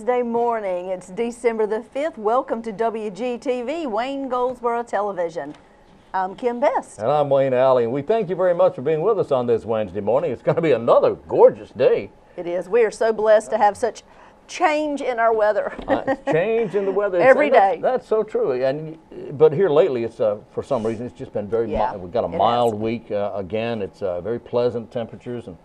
Wednesday morning. It's December the 5th. Welcome to WGTV, Wayne Goldsboro Television. I'm Kim Best. And I'm Wayne Alley, and we thank you very much for being with us on this Wednesday morning. It's going to be another gorgeous day. It is. We are so blessed to have such change in our weather. Change in the weather. Every day. That's so true. But here lately, it's for some reason, it's just been very mild. We've got a mild week again. It's very pleasant temperatures and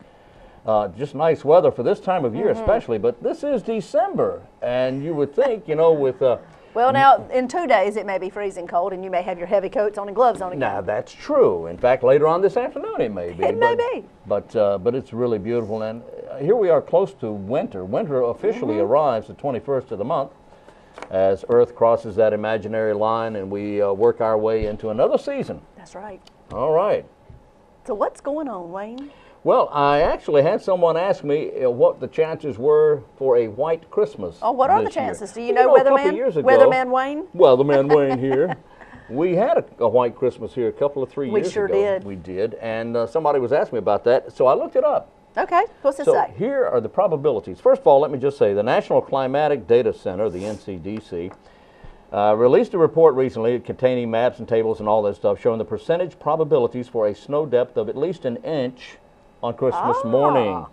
just nice weather for this time of year especially. But this is December, and you would think, you know, with... well, now, in 2 days, it may be freezing cold, and you may have your heavy coats on and gloves on again. Now, that's true. In fact, later on this afternoon, it may be. It may be. But it's really beautiful, and here we are close to winter. Winter officially arrives the 21st of the month as Earth crosses that imaginary line, and we work our way into another season. That's right. All right. So what's going on, Wayne? Well, I actually had someone ask me what the chances were for a white Christmas. Oh, what are the this year. chances? Do you know, Weatherman? Weatherman Wayne? Weatherman Wayne here. We had a white Christmas here a couple of 3 years ago. We sure did. We did, and somebody was asking me about that, so I looked it up. Okay, what's it say? Here are the probabilities. First of all, let me just say the National Climatic Data Center, the NCDC, released a report recently containing maps and tables and all that stuff showing the percentage probabilities for a snow depth of at least an inch on Christmas morning,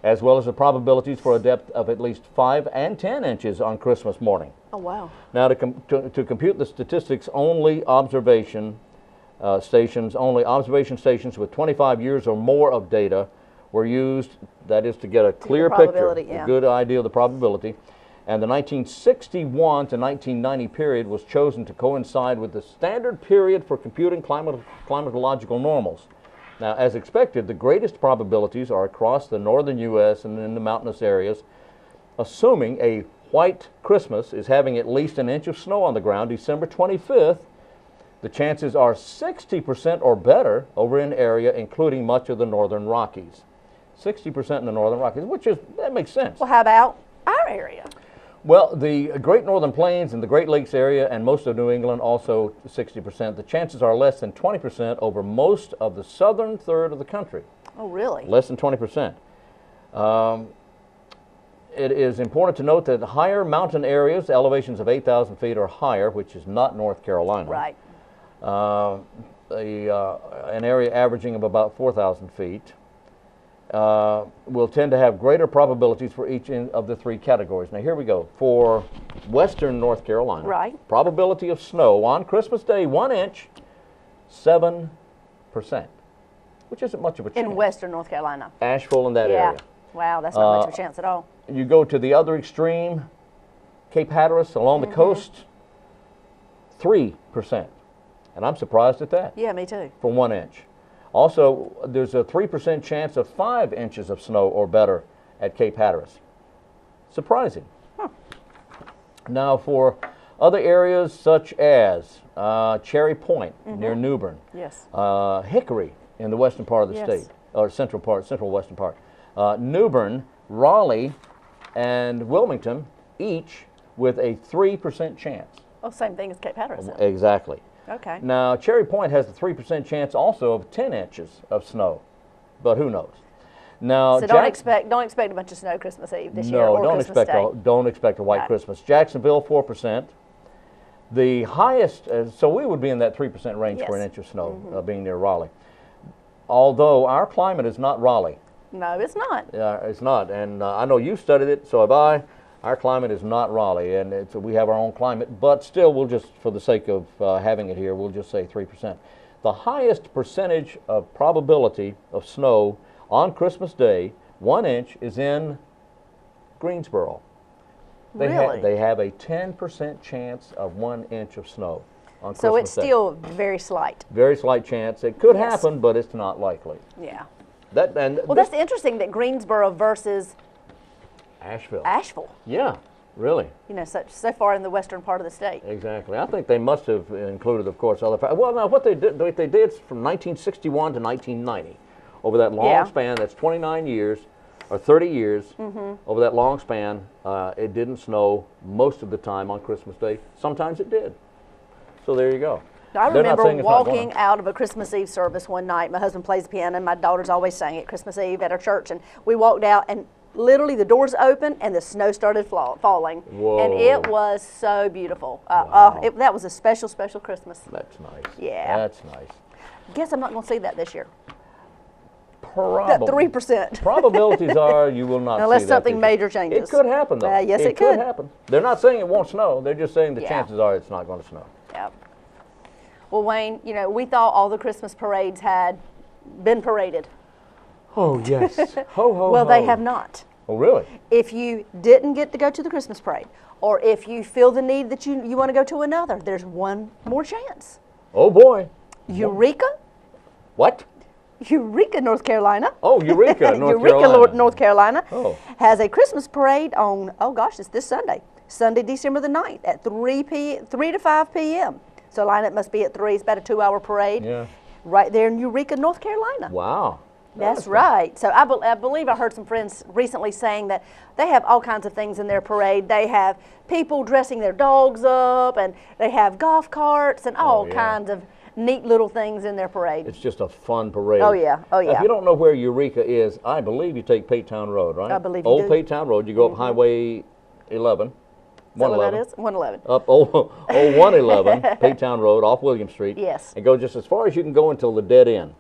as well as the probabilities for a depth of at least 5 and 10 inches on Christmas morning. Oh, wow. Now, to compute the statistics, only observation stations with 25 years or more of data were used, that is to get a clear picture, a good idea of the probability. And the 1961 to 1990 period was chosen to coincide with the standard period for computing climatological normals. Now, as expected, the greatest probabilities are across the northern U.S. and in the mountainous areas. Assuming a white Christmas is having at least an inch of snow on the ground December 25th, the chances are 60% or better over an area including much of the northern Rockies. 60% in the northern Rockies, that makes sense. Well, how about our area? Well, the Great Northern Plains and the Great Lakes area and most of New England also 60%. The chances are less than 20% over most of the southern third of the country. Oh, really? Less than 20%. It is important to note that higher mountain areas, elevations of 8,000 feet or higher, which is not North Carolina. Right. An area averaging of about 4,000 feet. Will tend to have greater probabilities for each of the three categories. Now here we go. For western North Carolina, probability of snow on Christmas Day, 1 inch, 7%, which isn't much of a chance. In western North Carolina. Asheville in that area. Wow, that's not much of a chance at all. You go to the other extreme, Cape Hatteras along the coast, 3%. And I'm surprised at that. Yeah, me too. For 1 inch. Also, there's a 3% chance of 5 inches of snow or better at Cape Hatteras. Surprising. Now, for other areas such as Cherry Point near New Bern, Hickory in the western part of the state, or central western part, New Bern, Raleigh, and Wilmington, each with a 3% chance. Oh, same thing as Cape Hatteras. Then. Exactly. Okay. Now, Cherry Point has a 3% chance also of 10 inches of snow, but who knows? Now, so don't expect a bunch of snow Christmas Eve this year or don't Christmas Day. Don't expect a white Christmas. Jacksonville, 4%. The highest, so we would be in that 3% range for an inch of snow, being near Raleigh. Although our climate is not Raleigh. No, it's not. It's not, and I know you studied it, so have I. Our climate is not Raleigh, and we have our own climate, but still, we'll just, for the sake of having it here, we'll just say 3%. The highest percentage of probability of snow on Christmas Day, 1 inch, is in Greensboro. Really? They have a 10% chance of 1 inch of snow on Christmas Day. So it's still very slight. Very slight chance. It could happen, but it's not likely. Yeah. Well, that's interesting that Greensboro versus Asheville. Yeah, really. You know, so far in the western part of the state. Exactly. I think they must have included, of course, other factors. Well, now what they did from 1961 to 1990, over that long span, that's 29 years or 30 years. Over that long span, it didn't snow most of the time on Christmas Day. Sometimes it did. So there you go. I remember walking out of a Christmas Eve service one night. My husband plays the piano, and my daughters always sang at Christmas Eve at our church. And we walked out, and literally the doors opened and the snow started falling. Whoa. And it was so beautiful. Wow. That was a special, special Christmas. That's nice. Yeah. That's nice. Guess I'm not going to see that this year. That 3%. Probabilities are you will not unless see that something major changes. It could happen, though. Yes, it could happen. They're not saying it won't snow. They're just saying the chances are it's not going to snow. Yep. Well, Wayne, you know, we thought all the Christmas parades had been paraded. Oh, yes. Ho, ho, well, ho. they have not. Oh, really? If you didn't get to go to the Christmas parade, or if you feel the need that you want to go to another, there's one more chance. Oh, boy. Eureka? What? Eureka, North Carolina. Oh, Eureka, North Eureka, Carolina. North Carolina has a Christmas parade on, oh gosh, it's this Sunday. Sunday, December the 9th at 3 to 5 p.m. So lineup must be at 3. It's about a 2-hour parade. Yeah. Right there in Eureka, North Carolina. Wow. That's right. So I believe I heard some friends recently saying that they have all kinds of things in their parade. They have people dressing their dogs up, and they have golf carts and all kinds of neat little things in their parade. It's just a fun parade. Oh, yeah. Oh, yeah. If you don't know where Eureka is, I believe you take Paytown Road, right? I believe you Old do. Paytown Road. You go up Highway 11. Is that what that is? 111. Up 111, Paytown Road, off William Street. Yes. And go just as far as you can go until the dead end,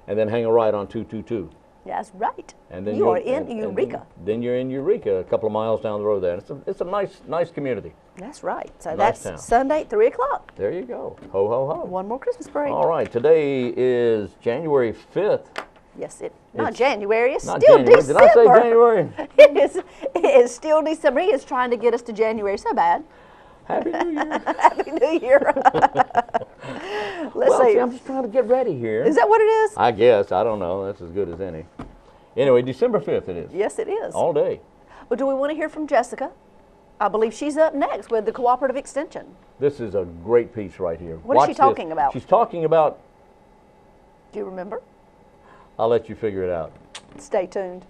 and then hang a right on 222. That's right. And then you are in Eureka. Then you're in Eureka, a couple of miles down the road there. It's a nice community. That's right. So nice that's town. Sunday, 3 o'clock. There you go. Ho, ho, ho. One more Christmas parade. All right. Today is January 5th. Yes, not January. It's not still January. December. Did I say January? It is still December. He is trying to get us to January. So bad. Happy New Year. Happy New Year. Let's see. I'm just trying to get ready here. Is that what it is? I guess. I don't know. That's as good as any. Anyway, December 5th it is. Yes, it is. All day. Well, do we want to hear from Jessica? I believe she's up next with the Cooperative Extension. This is a great piece right here. What is she talking about? She's talking about... Do you remember? I'll let you figure it out. Stay tuned.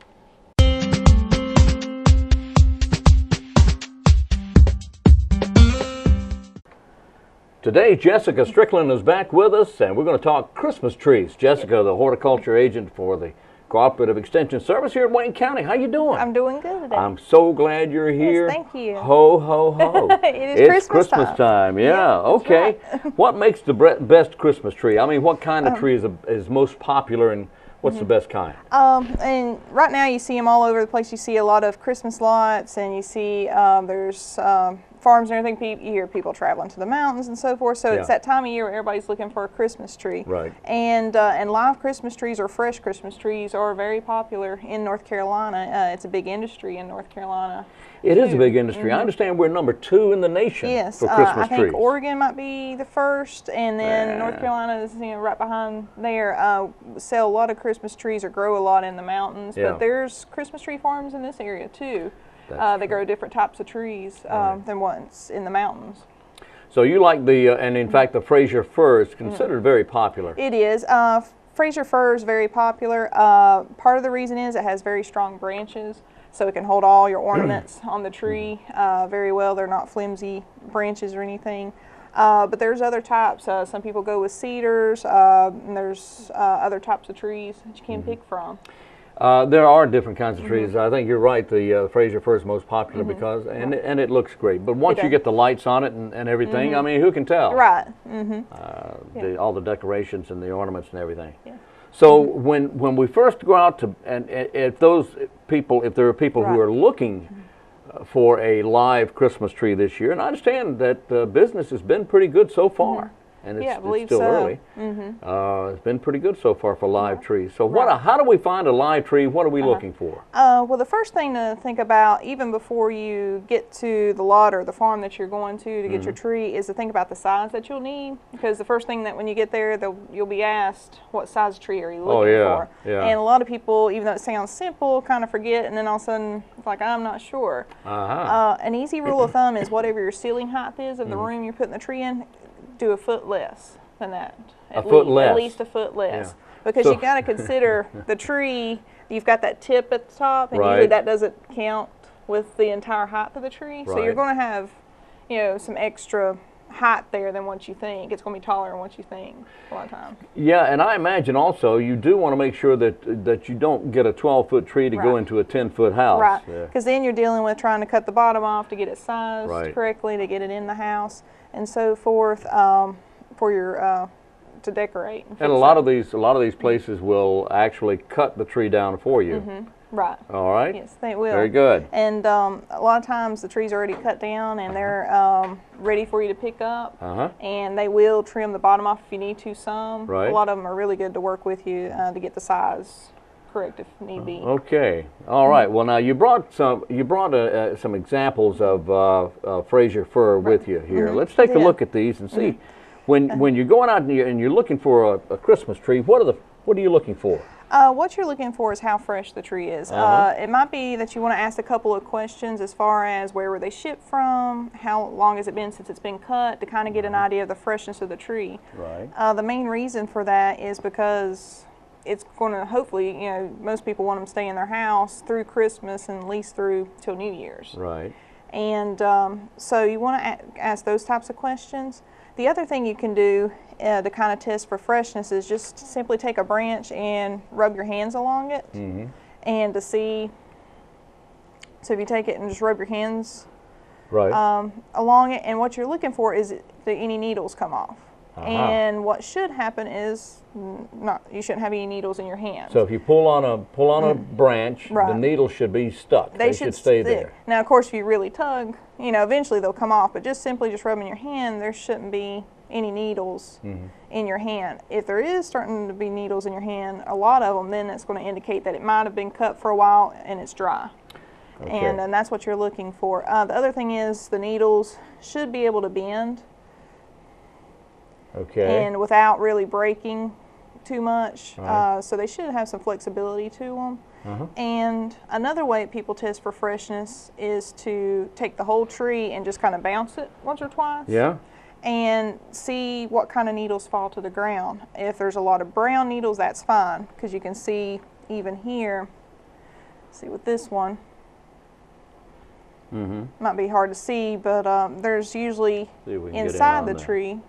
Today, Jessica Strickland is back with us, and we're going to talk Christmas trees. Jessica, the horticulture agent for the Cooperative Extension Service here in Wayne County. How you doing? I'm doing good today. I'm so glad you're here. Yes, thank you. Ho, ho, ho. It's Christmas time. Yeah, okay. Right. What makes the best Christmas tree? I mean, what kind of tree is most popular, and what's the best kind? And right now you see them all over the place. You see a lot of Christmas lights, and you see there's farms and everything. You hear people traveling to the mountains and so forth. So it's that time of year where everybody's looking for a Christmas tree. Right. And live Christmas trees or fresh Christmas trees are very popular in North Carolina. It's a big industry in North Carolina. It is a big industry. I understand we're number 2 in the nation for Christmas I think trees. Oregon might be the first, and then North Carolina is right behind there. Sell a lot of Christmas trees or grow a lot in the mountains, but there's Christmas tree farms in this area too. They grow different types of trees than what's in the mountains. So you like and in fact the Fraser fir is considered very popular. It is. Fraser fir is very popular. Part of the reason is it has very strong branches, so it can hold all your ornaments on the tree very well. They're not flimsy branches or anything. But there's other types. Some people go with cedars, and there's other types of trees that you can pick from. There are different kinds of trees. I think you're right. The Fraser fir is most popular because, and it looks great. But once you get the lights on it and everything, I mean, who can tell? Right. All the decorations and the ornaments and everything. Yeah. So when we first go out to, and if there are people who are looking for a live Christmas tree this year, and I understand that business has been pretty good so far. And it's still early. It's been pretty good so far for live trees. So how do we find a live tree? What are we looking for? Well, the first thing to think about, even before you get to the lot or the farm that you're going to get your tree, is to think about the size that you'll need. Because the first thing that when you get there, you'll be asked, what size tree are you looking for? Yeah. And a lot of people, even though it sounds simple, kind of forget, and then all of a sudden, it's like, I'm not sure. An easy rule of thumb is whatever your ceiling height is of the room you're putting the tree in, do a foot less than that. At least a foot less. Because you got to consider the tree, you've got that tip at the top, and usually that doesn't count with the entire height of the tree. So you're going to have, some extra height there than what you think. It's going to be taller than what you think a lot of times. Yeah, and I imagine also you do want to make sure that you don't get a 12-foot tree to go into a 10-foot house. Right, because then you're dealing with trying to cut the bottom off to get it sized correctly, to get it in the house, and so forth, for your to decorate. And a lot of these places will actually cut the tree down for you. Right. All right. Yes, they will. Very good. And a lot of times the trees are already cut down and they're ready for you to pick up. And they will trim the bottom off if you need to some. Right. A lot of them are really good to work with you to get the size correct if need be. Okay. All right. Well, now you brought some examples of Fraser fir with you here. Let's take a look at these and see when you're going out and you're looking for a Christmas tree. What are you looking for? What you're looking for is how fresh the tree is. It might be that you want to ask a couple of questions as far as where were they shipped from, how long has it been since it's been cut, to kind of get an idea of the freshness of the tree. Right. The main reason for that is because it's going to hopefully, you know, most people want them to stay in their house through Christmas and at least through till New Year's. Right. And so you want to ask those types of questions. The other thing you can do to kind of test for freshness is just simply take a branch and rub your hands along it, and to see. So if you take it and just rub your hands along it, and what you're looking for is that any needles come off. And what should happen is you shouldn't have any needles in your hand. So if you pull on a branch, the needles should be stuck. They should stay there. Now, of course, if you really tug, you know, eventually they'll come off. But just simply rubbing your hand, there shouldn't be any needles in your hand. If there is starting to be needles in your hand, a lot of them, then it's going to indicate that it might have been cut for a while and it's dry. And that's what you're looking for. The other thing is the needles should be able to bend. And without really breaking too much. So they should have some flexibility to them. And another way people test for freshness is to take the whole tree and just kind of bounce it once or twice. And see what kind of needles fall to the ground. If there's a lot of brown needles, that's fine, because you can see even here, see with this one, might be hard to see, but there's usually inside the tree.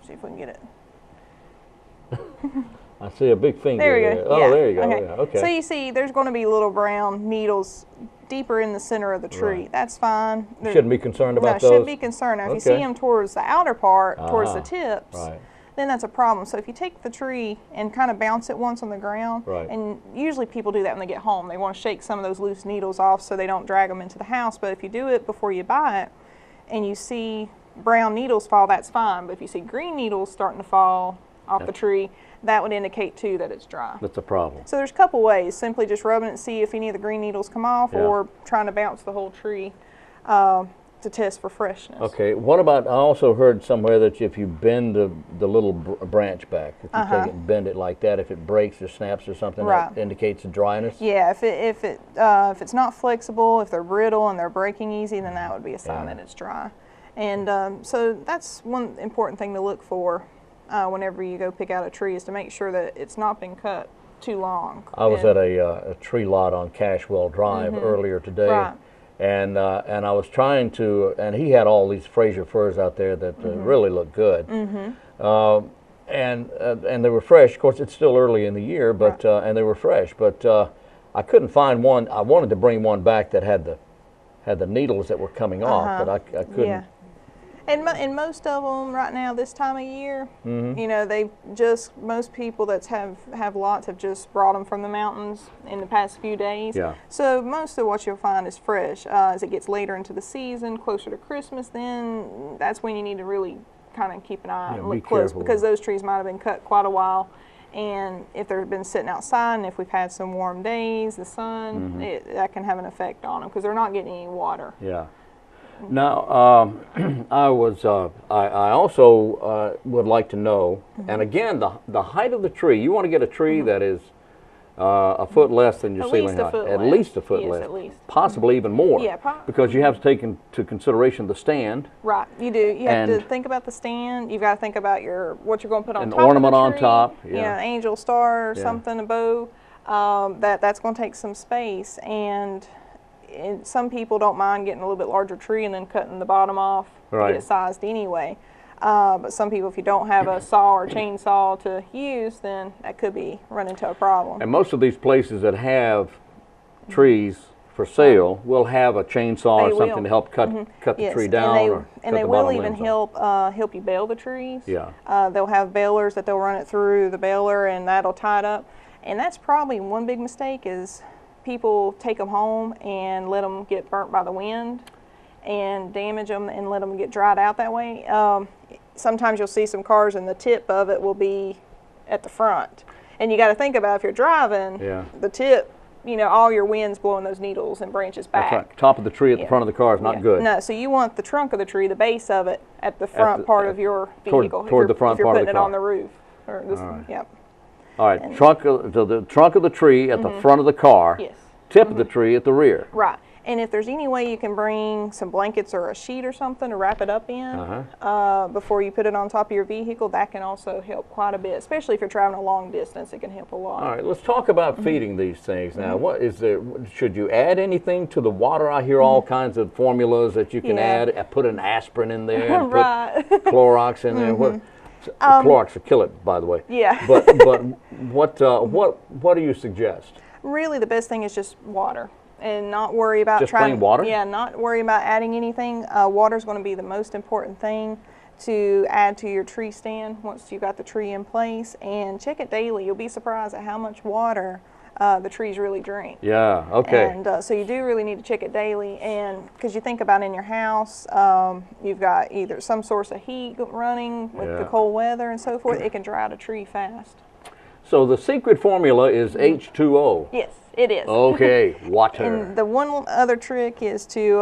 See if we can get it. I see a big finger. There we go. Oh, there you go. Okay. So you see there's going to be little brown needles deeper in the center of the tree. That's fine. You shouldn't be concerned about those? No, shouldn't be concerned. Now, if you see them towards the outer part, towards the tips, then that's a problem. So if you take the tree and kind of bounce it once on the ground, and usually people do that when they get home. They want to shake some of those loose needles off so they don't drag them into the house. But if you do it before you buy it and you see brown needles fall, that's fine. But if you see green needles starting to fall off the tree, that would indicate too that it's dry. That's a problem. So there's a couple ways: simply just rubbing it to see if any of the green needles come off, or trying to bounce the whole tree to test for freshness. Okay. What about? I also heard somewhere that if you bend the little branch back, if you take it and bend it like that, if it breaks or snaps or something, that indicates the dryness. Yeah. If it's not flexible, if they're brittle and they're breaking easy, then that would be a sign that it's dry. And so that's one important thing to look for whenever you go pick out a tree, is to make sure that it's not been cut too long. I was at a tree lot on Cashwell Drive earlier today, and I was trying to, and he had all these Fraser firs out there that really looked good, and they were fresh. Of course, it's still early in the year, but and they were fresh, but I couldn't find one. I wanted to bring one back that had the needles that were coming off, but I couldn't. And most of them right now, this time of year, you know, most people that have lots have just brought them from the mountains in the past few days. So most of what you'll find is fresh. As it gets later into the season, closer to Christmas, then that's when you need to really kind of keep an eye and look close, because those trees might have been cut quite a while. And if they've been sitting outside, and if we've had some warm days, the sun, that can have an effect on them, because they're not getting any water. Now, I also would like to know, and again, the height of the tree. You want to get a tree that is a foot less than your ceiling height. At least a foot less. At least. Possibly even more. Because you have to take into consideration the stand. Right, you do. You have to think about the stand. You've got to think about what you're going to put on top of the tree. An ornament on top. An angel star or something, a bow. That's going to take some space. And and some people don't mind getting a little bit larger tree and then cutting the bottom off to get it sized anyway. But some people, if you don't have a saw or chainsaw to use, then that could be run into a problem. And most of these places that have trees for sale will have a chainsaw or something to help cut the tree down. And they will even help you bale the trees. Yeah. They'll have balers that they'll run it through the baler, and that'll tie it up. And that's probably one big mistake is people take them home and let them get burnt by the wind and damage them and let them get dried out that way. Sometimes you'll see some cars and the tip of it will be at the front. And you got to think about if you're driving, the tip, you know, all your wind's blowing those needles and branches back. That's right. Top of the tree at the front of the car is not good. No, so you want the trunk of the tree, the base of it, at the front part of your vehicle. Toward the front part of the car. If you're putting it on the roof. Or this, Yep. All right, the trunk of the tree at the front of the car, tip of the tree at the rear. Right. And if there's any way you can bring some blankets or a sheet or something to wrap it up in before you put it on top of your vehicle, that can also help quite a bit, especially if you're traveling a long distance. It can help a lot. All right, let's talk about feeding these things now. What is there? Should you add anything to the water? I hear all kinds of formulas that you can add. Put an aspirin in there, and put Clorox in there. Clorox will kill it, by the way. Yeah. But what do you suggest? Really, the best thing is just water. And not worry about just plain water? Yeah, not worry about adding anything. Water is going to be the most important thing to add to your tree stand once you got the tree in place. And check it daily. You'll be surprised at how much water the trees really drink. Yeah, okay. And so you do really need to check it daily. And because you think about in your house, you've got either some source of heat running with the cold weather and so forth. It can dry out a tree fast. So the secret formula is H2O. Yes. It is. Okay, water. And the one other trick is to,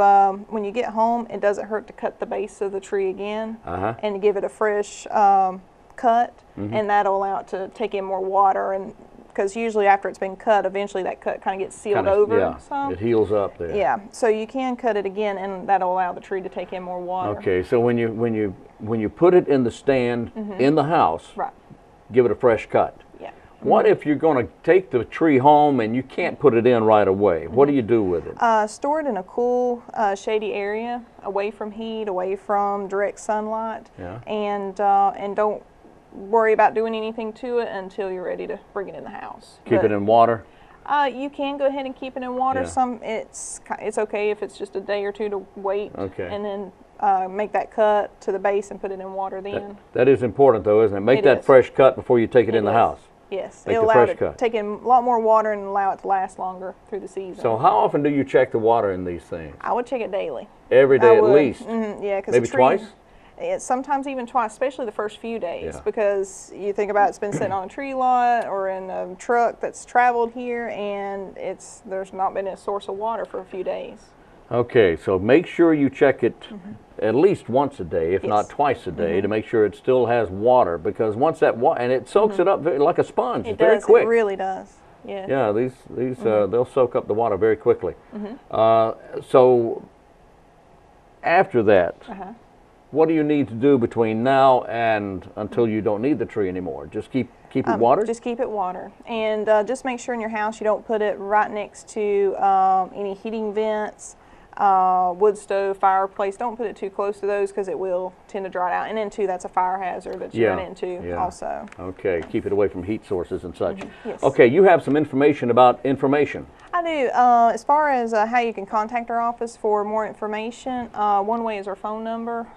when you get home, it doesn't hurt to cut the base of the tree again and give it a fresh cut, and that'll allow it to take in more water. And because usually after it's been cut, eventually that cut kind of gets sealed over. Yeah, some. It heals up there. Yeah, so you can cut it again, and that'll allow the tree to take in more water. Okay, so when you put it in the stand in the house, give it a fresh cut. What if you're going to take the tree home and you can't put it in right away? What do you do with it? Store it in a cool, shady area, away from heat, away from direct sunlight, and don't worry about doing anything to it until you're ready to bring it in the house. Keep it in water? You can go ahead and keep it in water. It's okay if it's just a day or two to wait, and then make that cut to the base and put it in water then. That is important though, isn't it? Make that fresh cut before you take it in the house. Yes, it'll allow it to take in a lot more water and allow it to last longer through the season. So how often do you check the water in these things? I would check it daily. Every day at least? Yeah, because maybe twice? Sometimes even twice, especially the first few days, because you think about it's been sitting on a tree lot or in a truck that's traveled here, and there's not been a source of water for a few days. Okay, so make sure you check it at least once a day, if not twice a day, to make sure it still has water, because once that water, and it soaks it up like a sponge. It's very quick. It really does. Yeah. Yeah, these they'll soak up the water very quickly. So after that, what do you need to do between now and until you don't need the tree anymore? Just keep it watered? Just keep it watered. And just make sure in your house you don't put it right next to any heating vents, wood stove, fireplace. Don't put it too close to those because it will tend to dry out. And then too, that's a fire hazard that you run into also. Okay, keep it away from heat sources and such. Yes. Okay, you have some information about information. I do. As far as how you can contact our office for more information, one way is our phone number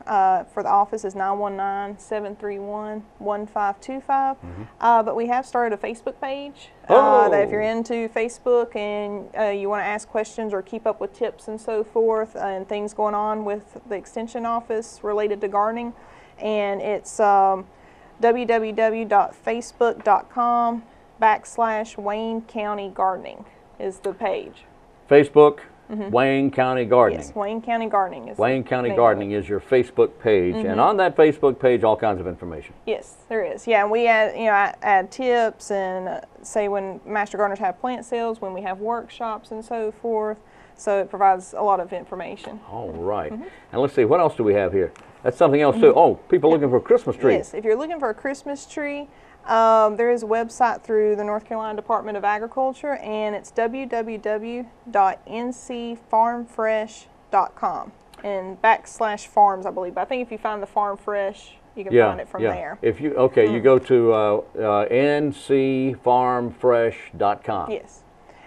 for the office is 919-731-1525. But we have started a Facebook page that if you're into Facebook and you want to ask questions or keep up with tips and so forth and things going on with the Extension office related to gardening, and it's www.facebook.com/Wayne County Gardening is the page. Facebook, Wayne County Gardening. Yes, Wayne County Gardening is Wayne County Gardening is your Facebook page, and on that Facebook page, all kinds of information. Yes, there is. Yeah, and we add, I add tips and say when Master Gardeners have plant sales, when we have workshops and so forth. So it provides a lot of information. All right. And let's see, what else do we have here? That's something else too. Oh, people looking for a Christmas tree. Yes, if you're looking for a Christmas tree, there is a website through the North Carolina Department of Agriculture, and it's www.ncfarmfresh.com and /farms, I believe. But I think if you find the Farm Fresh, you can find it from there. If you you go to ncfarmfresh.com. Yes.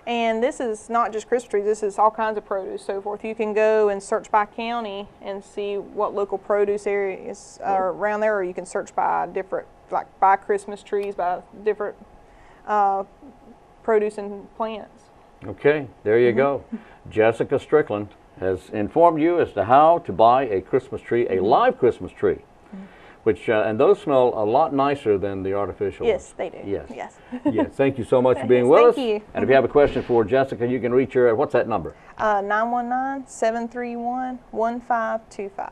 And this is not just Christmas trees, this is all kinds of produce, so forth. You can go and search by county and see what local produce areas are around there, or you can search by different, like by Christmas trees, by different produce and plants. Okay, there you go. Jessica Strickland has informed you as to how to buy a Christmas tree, a live Christmas tree. Which, and those smell a lot nicer than the artificial Yes, ones. they do. Yes. Yes. Yes. Thank you so much for being with us. Thank you. And if you have a question for Jessica, you can reach her at, what's that number? 919-731-1525.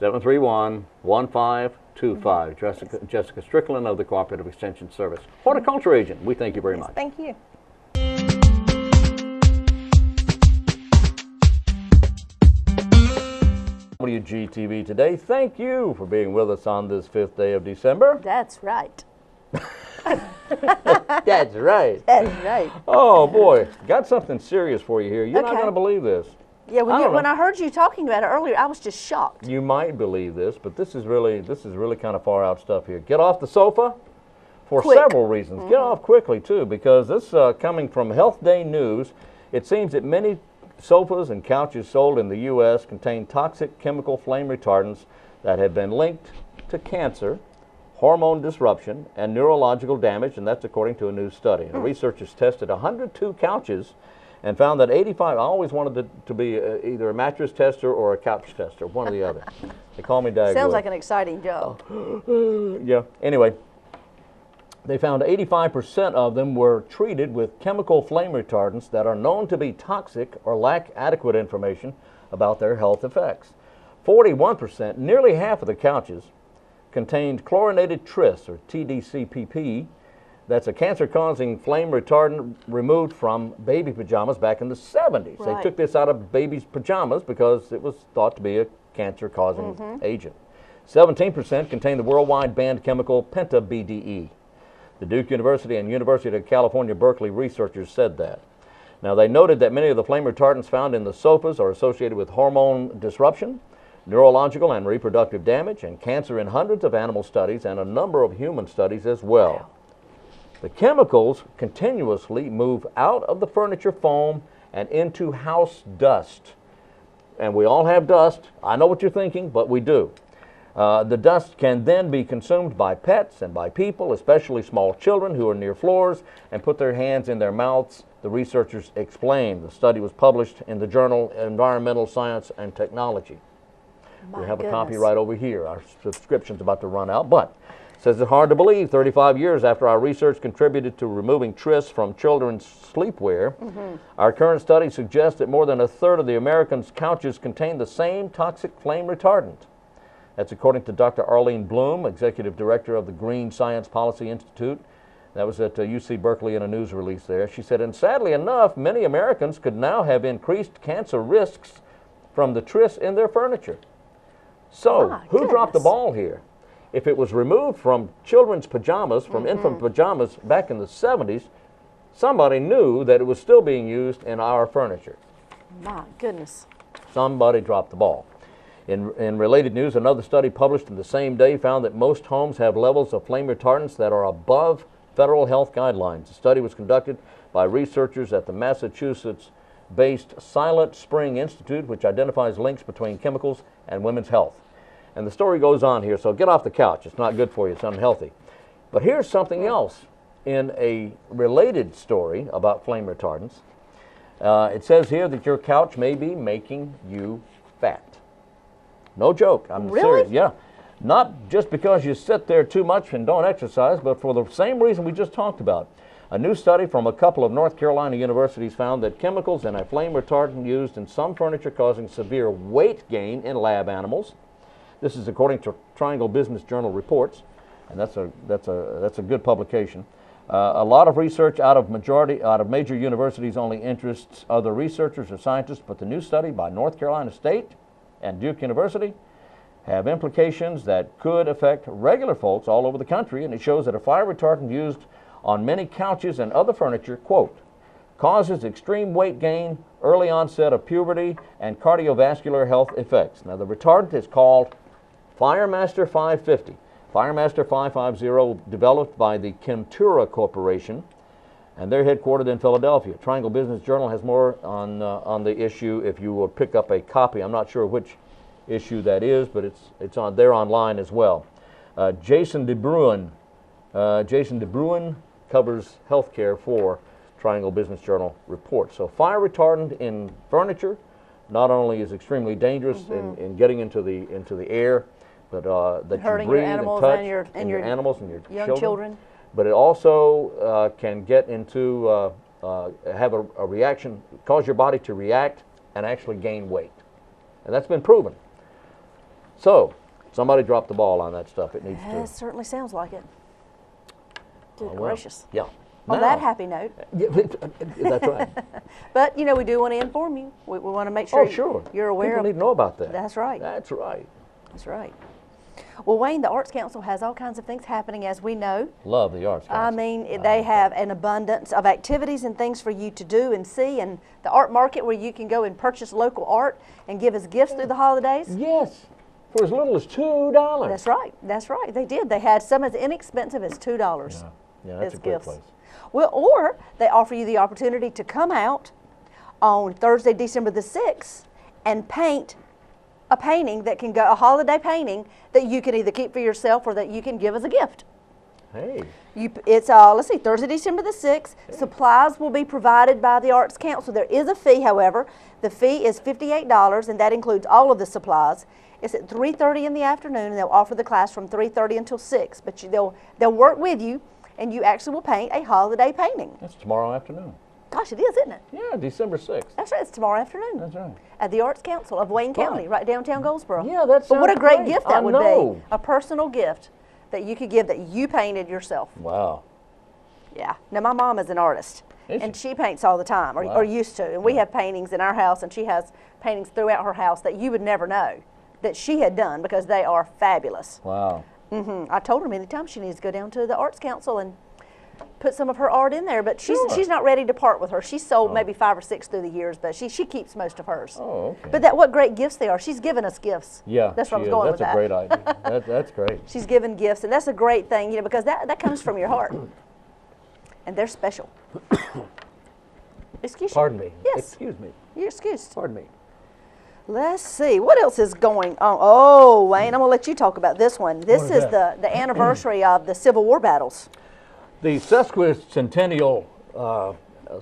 731-1525. Jessica Strickland of the Cooperative Extension Service. Horticulture Agent, we thank you very much. Thank you. WGTV today, thank you for being with us on this 5th day of December. That's right. That's right. That's right. Oh boy, got something serious for you here. You're not Okay. going to believe this. Yeah, when I heard you talking about it earlier, I was just shocked. You might believe this, but this is really kind of far out stuff here. Get off the sofa for several reasons. Get off quickly too, because this coming from Health Day News, it seems that many sofas and couches sold in the U.S. contain toxic chemical flame retardants that have been linked to cancer, hormone disruption, and neurological damage, and that's according to a new study. The researchers tested 102 couches and found that 85, I always wanted to be either a mattress tester or a couch tester, one or the other. They call me Dag. Sounds like an exciting job. Yeah, anyway. They found 85% of them were treated with chemical flame retardants that are known to be toxic or lack adequate information about their health effects. 41%, nearly half of the couches, contained chlorinated tris, or TDCPP. That's a cancer-causing flame retardant removed from baby pajamas back in the 70s. Right. They took this out of babies' pajamas because it was thought to be a cancer-causing agent. 17% contained the worldwide banned chemical penta-BDE. The Duke University and University of California, Berkeley researchers said that. Now, they noted that many of the flame retardants found in the sofas are associated with hormone disruption, neurological and reproductive damage, and cancer in hundreds of animal studies and a number of human studies as well. The chemicals continuously move out of the furniture foam and into house dust. And we all have dust. I know what you're thinking, but we do. The dust can then be consumed by pets and by people, especially small children who are near floors and put their hands in their mouths, the researchers explained. The study was published in the journal Environmental Science and Technology. We have a copy right over here. Our subscription's about to run out, but it says it's hard to believe 35 years after our research contributed to removing tris from children's sleepwear. Our current study suggests that more than a third of the Americans' couches contain the same toxic flame retardant. That's according to Dr. Arlene Bloom, Executive Director of the Green Science Policy Institute. That was at UC Berkeley in a news release there. She said, and sadly enough, many Americans could now have increased cancer risks from the tris in their furniture. So, who dropped the ball here? If it was removed from children's pajamas, from infant pajamas back in the 70s, somebody knew that it was still being used in our furniture. My goodness. Somebody dropped the ball. In related news, another study published in the same day found that most homes have levels of flame retardants that are above federal health guidelines. The study was conducted by researchers at the Massachusetts-based Silent Spring Institute, which identifies links between chemicals and women's health. And the story goes on here, so get off the couch. It's not good for you. It's unhealthy. But here's something else in a related story about flame retardants. It says here that your couch may be making you fat. No joke. I'm serious. Yeah. Not just because you sit there too much and don't exercise, but for the same reason we just talked about. A new study from a couple of North Carolina universities found that chemicals in a flame retardant used in some furniture causing severe weight gain in lab animals. This is according to Triangle Business Journal reports, and that's a good publication. A lot of research out of major universities only interests other researchers or scientists, but the new study by North Carolina State and Duke University have implications that could affect regular folks all over the country, and it shows that a fire retardant used on many couches and other furniture, quote, causes extreme weight gain, early onset of puberty, and cardiovascular health effects. Now, the retardant is called FireMaster 550. FireMaster 550, developed by the Chemtura Corporation, and they're headquartered in Philadelphia. Triangle Business Journal has more on the issue if you will pick up a copy. I'm not sure which issue that is, but they're online as well. Jason DeBruin covers healthcare for Triangle Business Journal report. So fire retardant in furniture not only is extremely dangerous in getting into the air, but that hurting you breathe your animals and touch and your animals and your young children. But it also can get into have a reaction, cause your body to react and actually gain weight, and that's been proven. So somebody dropped the ball on that stuff. It needs to. It certainly sounds like it. Good gracious. Yeah. On that happy note. That's right. But, you know, we do want to inform you. We want to make sure you're aware People of. need to know about that. That's right. That's right. That's right. Well, Wayne, the Arts Council has all kinds of things happening, as we know. Love the Arts Council. I mean, they have an abundance of activities and things for you to do and see, and the art market where you can go and purchase local art and give as gifts through the holidays. Yes. For as little as $2. That's right. That's right. They did. They had some as inexpensive as $2. Yeah, that's a great place. Well, or they offer you the opportunity to come out on Thursday, December the 6th, and paint a painting that can go, a holiday painting that you can either keep for yourself or that you can give as a gift. Hey. It's, let's see, Thursday, December the 6th. Hey. Supplies will be provided by the Arts Council. There is a fee, however. The fee is $58, and that includes all of the supplies. It's at 3:30 in the afternoon, and they'll offer the class from 3:30 until 6. But they'll work with you, and you actually will paint a holiday painting. That's tomorrow afternoon. Gosh, it is, isn't it? Yeah, December 6th. That's right. It's tomorrow afternoon. That's right. At the Arts Council of Wayne County, right downtown Goldsboro. Yeah, that's. But what a great gift that would be. A personal gift that you could give that you painted yourself. Wow. Yeah. Now, my mom is an artist, and she paints all the time, or used to. And we have paintings in our house, and she has paintings throughout her house that you would never know that she had done because they are fabulous. Wow. I told her many times she needs to go down to the Arts Council and put some of her art in there, but she's not ready to part with her. She's sold maybe 5 or 6 through the years, but she keeps most of hers. Oh, okay. But what great gifts they are. She's given us gifts. Yeah, that's what I was going with that. That's a great idea. That's great. She's given gifts, and that's a great thing, you know, because that comes from your heart, and they're special. Excuse me. Pardon me. Yes. Excuse me. You're excused. Pardon me. Let's see. What else is going on? Oh, Wayne, I'm going to let you talk about this one. This is the anniversary of the Civil War battles. The sesquicentennial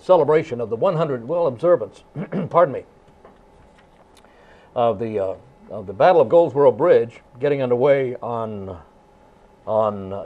celebration of the observance, pardon me, of the Battle of Goldsboro Bridge getting underway on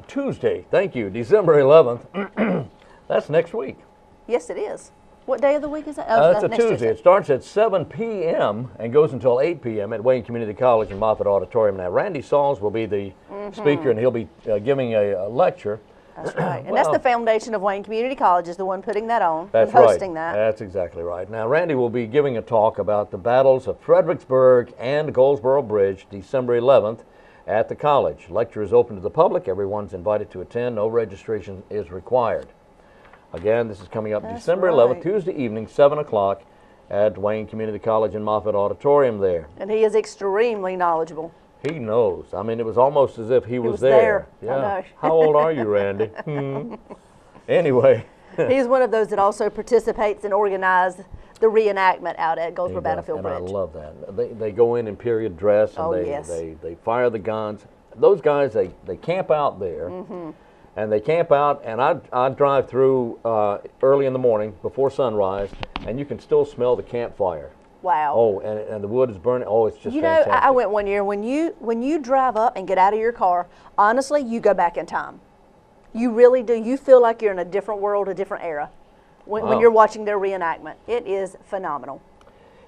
Tuesday. Thank you, December 11th. That's next week. Yes, it is. What day of the week is that? That's a Tuesday. It starts at 7 p.m. and goes until 8 p.m. at Wayne Community College in Moffett Auditorium. Now, Randy Sauls will be the speaker, and he'll be giving a lecture. That's right. And that's the foundation of Wayne Community College is the one putting that on and hosting that. That's exactly right. Now, Randy will be giving a talk about the battles of Fredericksburg and Goldsboro Bridge, December 11th at the college. Lecture is open to the public. Everyone's invited to attend. No registration is required. Again, this is coming up December 11th, Tuesday evening, 7 o'clock at Wayne Community College in Moffett Auditorium there. And he is extremely knowledgeable. He knows. I mean, it was almost as if he was there. Yeah. I know. How old are you, Randy? Anyway. He's one of those that also participates and organizes the reenactment out at Goldsboro Battlefield Bridge. I love that. They go in period dress, and they fire the guns. Those guys, they camp out there. And they camp out, and I drive through early in the morning before sunrise, and you can still smell the campfire. Wow. Oh, and the wood is burning. Oh, it's just fantastic. I went one year. When you drive up and get out of your car, honestly, you go back in time. You really do. You feel like you're in a different world, a different era when you're watching their reenactment. It is phenomenal.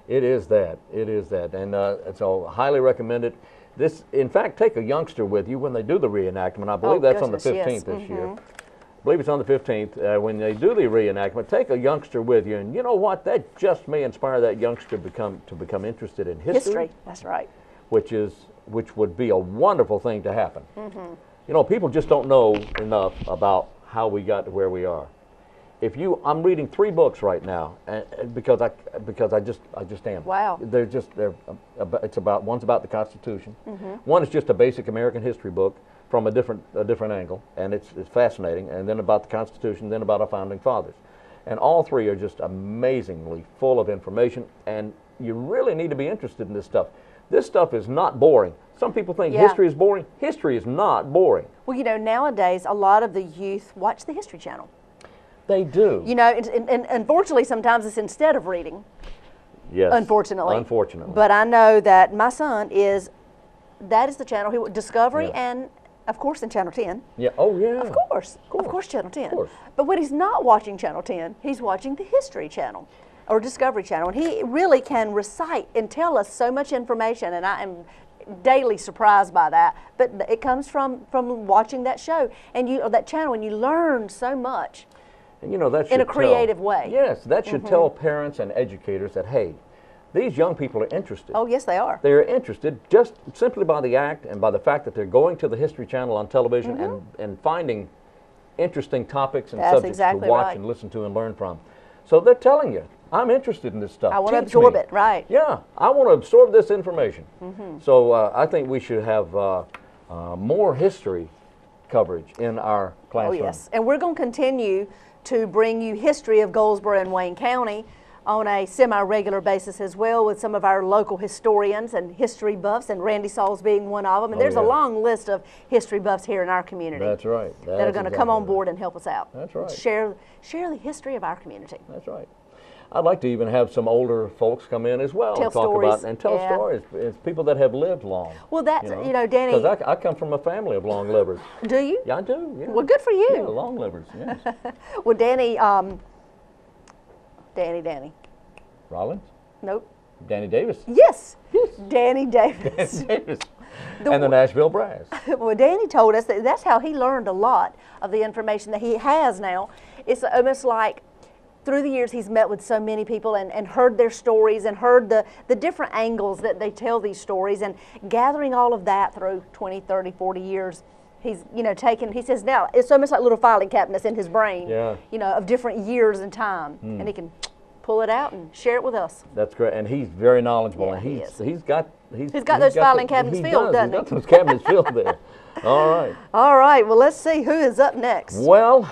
It is that. It is that. And so highly recommended. This, in fact, take a youngster with you when they do the reenactment. I believe that's on the 15th this year. I believe it's on the 15th, when they do the reenactment, take a youngster with you, and you know what? That just may inspire that youngster to become interested in history. That's right. Which would be a wonderful thing to happen. You know, people just don't know enough about how we got to where we are. I'm reading 3 books right now, because I just am. Wow. One's about the Constitution. One is just a basic American history book from a different angle, and it's fascinating. And then about the Constitution, then about our founding fathers, and all 3 are just amazingly full of information. And you really need to be interested in this stuff. This stuff is not boring. Some people think history is boring. History is not boring. Well, you know, nowadays a lot of the youth watch the History Channel. They do. You know, and unfortunately sometimes it's instead of reading. Yes. Unfortunately. Unfortunately. But I know that my son that is the channel, Discovery, and of course in Channel 10. Yeah, oh yeah. Of course Channel 10. Of course. But when he's not watching Channel 10, he's watching the History Channel or Discovery Channel, and he really can recite and tell us so much information, and I am daily surprised by that. But it comes from watching that show or that channel, and you learn so much. And you know, that should in a creative way. Yes, that should tell parents and educators that, hey, these young people are interested. Oh, yes, they are. They're interested just simply by the act and by the fact that they're going to the History Channel on television and finding interesting topics and subjects to watch and listen to and learn from. So they're telling you, I'm interested in this stuff. I want to absorb it, right. Yeah, I want to absorb this information. So I think we should have more history coverage in our classroom. Oh, yes. And we're going to continue to bring you history of Goldsboro and Wayne County on a semi-regular basis as well, with some of our local historians and history buffs, and Randy Sauls being one of them. And there's a long list of history buffs here in our community. That's right. That are going to come on board and help us out. That's right. Share the history of our community. That's right. I'd like to even have some older folks come in as well and talk about and tell stories. It's people that have lived long. Well, that's, you know, Danny. Because I come from a family of long livers. Do you? Yeah, I do. Yeah. Well, good for you. Yeah, long livers, yes. Well, Danny. Rollins? Nope. Danny Davis? Yes. Danny Davis. Danny Davis. And the Nashville Brass. Well, Danny told us that that's how he learned a lot of the information that he has now. It's almost like through the years he's met with so many people and heard their stories and heard the different angles that they tell these stories, and gathering all of that through 20, 30, 40 years. He's, you know, he says now it's almost like little filing cabinets in his brain, you know, of different years and time, and he can pull it out and share it with us. That's great, and he's very knowledgeable, and he's got those filing cabinets filled, doesn't he? He's got those cabinets filled there. All right. All right. Well, let's see who is up next. Well,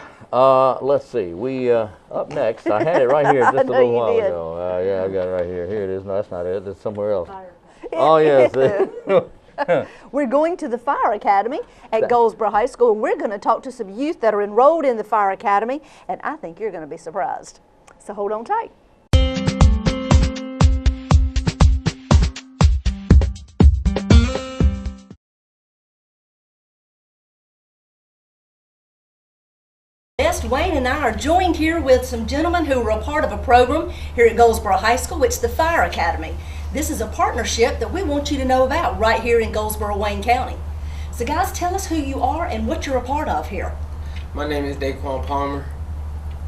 let's see. We up next. I had it right here just a little while ago. Yeah, I got it right here. Here it is. No, that's not it. It's somewhere else. Oh yes. We're going to the Fire Academy at Goldsboro High School, and we're going to talk to some youth that are enrolled in the Fire Academy, and I think you're going to be surprised. So hold on tight. Wayne and I are joined here with some gentlemen who were a part of a program here at Goldsboro High School. It's the Fire Academy. This is a partnership that we want you to know about right here in Goldsboro, Wayne County. So guys, tell us who you are and what you're a part of here. My name is DEQUAN Palmer.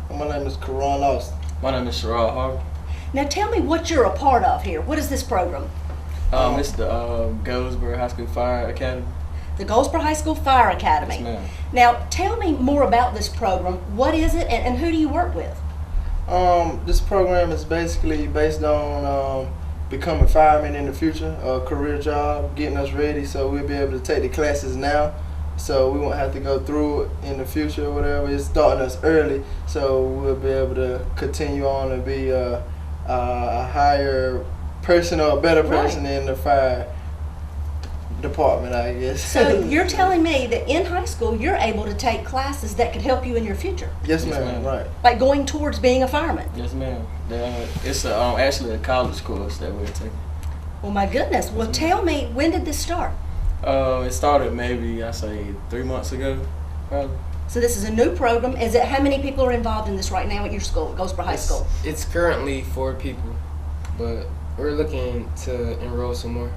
My name is KARON ALSTON. My name is SHERROD HARVIN. Now tell me what you're a part of here. What is this program? It's the Goldsboro High School Fire Academy. The Goldsboro High School Fire Academy. Yes, ma'am. Now tell me more about this program. What is it and who do you work with? This program is basically based on becoming firemen in the future, a career job, getting us ready so we'll be able to take the classes now, so we won't have to go through it in the future or whatever. It's starting us early, so we'll be able to continue on and be a higher person or a better person in the fire department, I guess. So you're telling me that in high school you're able to take classes that could help you in your future? Yes, ma'am. Right. Like going towards being a fireman? Yes, ma'am. It's actually a college course that we're taking. Well, my goodness. Well, tell me, when did this start? It started maybe, I say, 3 months ago, probably. So this is a new program. Is it, how many people are involved in this right now at your school, Goldsboro High School? It's currently 4 people, but we're looking to enroll some more.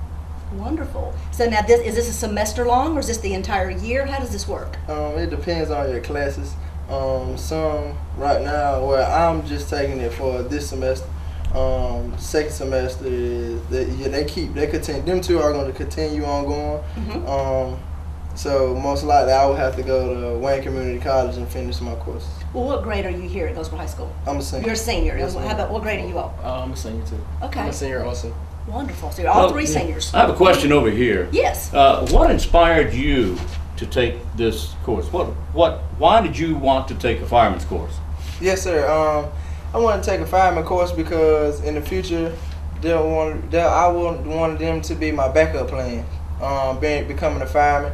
Wonderful. So now, is this a semester long, or is this the entire year? How does this work? It depends on your classes. Some right now, where I'm just taking it for this semester. Second semester is they continue. Them two are going to continue on going. So most likely I will have to go to Wayne Community College and finish my courses. Well, what grade are you here at Goldsboro High School? I'm a senior. You're a senior. Yes, How about, what grade are you all? I'm a senior too. Okay. I'm a senior also. Wonderful. So you're all three seniors. I have a question over here. Yes. What inspired you to take this course? Why did you want to take a fireman's course? Yes, sir. I want to take a fireman course because in the future, I wanted them to be my backup plan. Becoming a fireman,